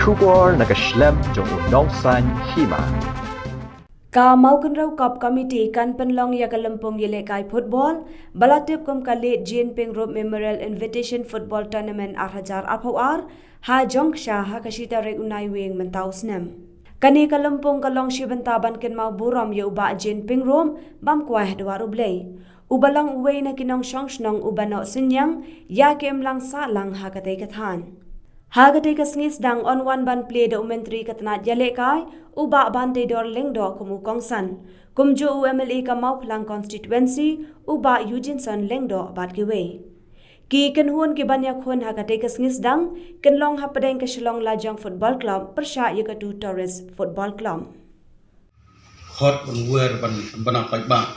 Shubor nakaslem jong unongsan hima. Ka mau kan rau kap committee kan penlong ya kalempong yele kai football balatip kom kale Jin Ping Road Memorial Invitation Football Tournament 2024 ha jongsha ha kasita re unai wing mentau snem. Kani kalempong kalong shibantaban ken mau buram ya uba Jin Ping Road bam kwah dua rublei. Ubalang uway na kinong syongsnong ubano sinyang ya kem lang sa lang ha katay kathan. Hagate kasngis dang on one ban play documentary katna jale kai uba bante dor lengdo kumu kongsan kumjo UMLA ka Mauplang constituency uba Eugene lengdo bat giwe ki kenhun ki banyak hun hagate kasngis dang kenlong hapadeng ka Shillong Lajang Football Club persya yakatu Torres Football Club hot ban banakai ba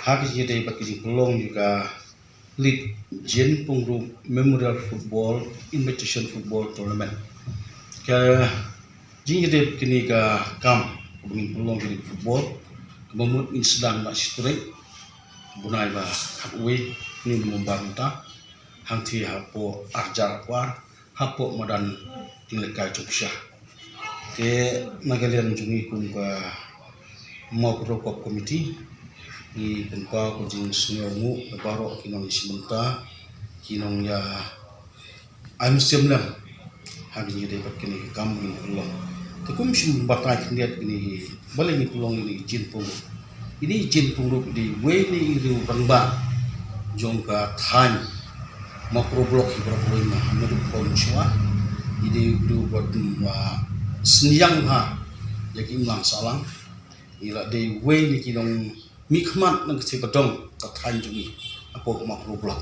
hagis yede bakiji pelong juga lead Jin Ping Road Memorial Football Invitation Football Tournament. Ke jing yede kini ka kam bungin pelong kini football kemamut in sedang ba historik bunai ba hakwe ni membanta hangti hapo arjar kwar hapo madan tinglekai Jogja. Ke nagalian jungi kum ka mau prokop committee ni pempa kujing senyomu barok kinong simenta kinong ya I'm semlam hagi ni dapat kini kam ni pulang tekum sim batai kendiat kini boleh ni pulang ini Jin Ping ini Jin Ping Road di we ni riu rangba jongka time makro blok berapa lima menurut konsuat ini riu buat senyang ha jadi ulang salang ila de we ni kinong mikmat nang si pedong kathan jungi apo makro blok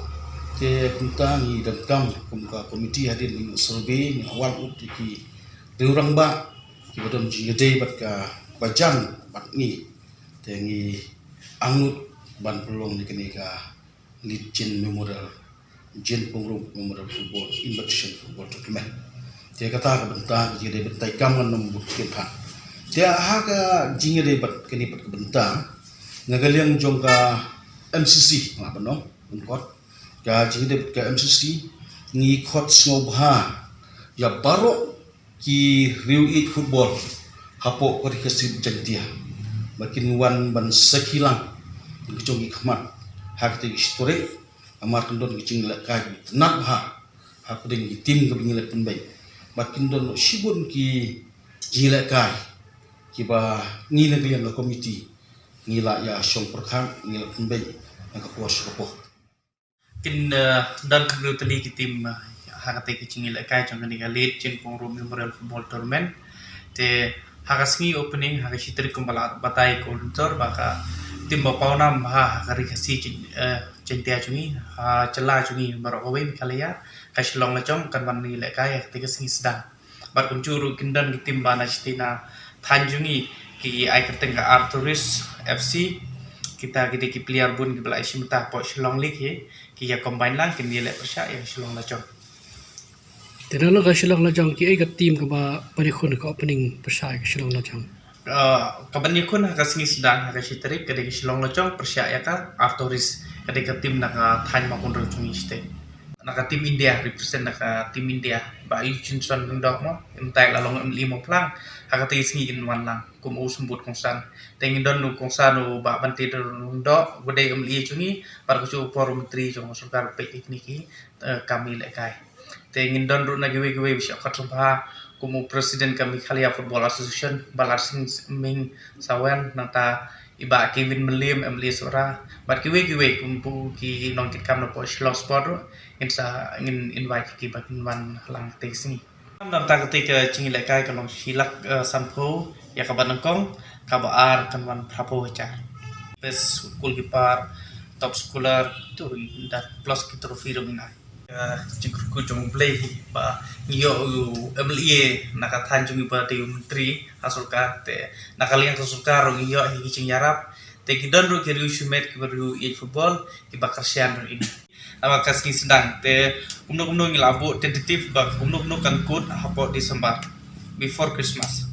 te kunta ni dan kam kumka komiti hadir ni survey ni awal utiki diurang ba ki bodom jingede bat ka bajan bat ni te ngi angut ban pelong ni kene ka Jin Memorial Jin Ping Road Memorial Football Invitation Football Tournament te kata ka benta jingede bentai kam nan bukti ha te ha ka jingede bat kene bat ka benta ngagaliang jong ka MCC nga bano unkot ka jingde ka MCC ngi khot ngobha ya baro ki riu it football hapo ko dikasib jantia makin wan ban sekilang jong ki khmat hakte historik amar kendon ngicing la ka nat ha hapo ding tim ka bingile penbai makin don shibun ki jila kai ki ba ngi ngaliang ka komiti ngila ya syong perkhan ngila pembay ang kapuas kapo kin dan kaglu tali kitim hakate kiching ila kai chong ni galit Jin Ping Road Memorial Football Tournament te hakasngi opening hakashitri kumbala batai kultur baka tim bapawnam ha hakari kasi cintia chungi ha cela chungi barakowe mikalaya kashlong lachong kan ban ni ila kai hakate kasngi sedang bar kunjuru kindan kitim bana chitina thanjungi ki ai kerteng ka Arturis FC kita ki player bun ki bela isimta po Shillong League he ki ya combine lang kin dile persya ya Shillong Lajong tenalo ka Shillong Lajong ki ai ka team ka ba parikhun ka opening persya ka Shillong Lajong kabannya kun ka singi sedang ka sitrik ka Shillong Lajong persya ya ka Arturis ka tim na ka than ma kun ro chungi ste naka tim India represent naka tim India ba Eugene ndok mo entai la long limo plang hakati singi in wan lang kum usembut kongsan tengin don nu kongsan nu ba banti ndok gede li chungi par ku forum menteri jong surkar pe tekniki kami le kai tengin don ru na giwe bisa katlumpa kum presiden kami Khalia Football Association balar sing ming sawen nata iba Kevin Melim MLA Sora bat kiwe kumpu ki nongkit kam no po Shillong Sport insa ingin invite ki bakin wan lang tesing nam ta ketika cingilai kai kanong hilak sampo ya kabanangkong kabar kan wan prapo cha best goalkeeper top scorer tu dan plus ki trofi domina ku jong play ba ngiyo MLA nakathan jungi ba te menteri hasulka te nakaliang hasulka ro ngiyo hi cing yarap te kidon ro kiri shumet ki baru e football ki bakarsian ro ini apa kasih sedang te umno ngilabu tentatif ba umno kan kut hapo Desember before Christmas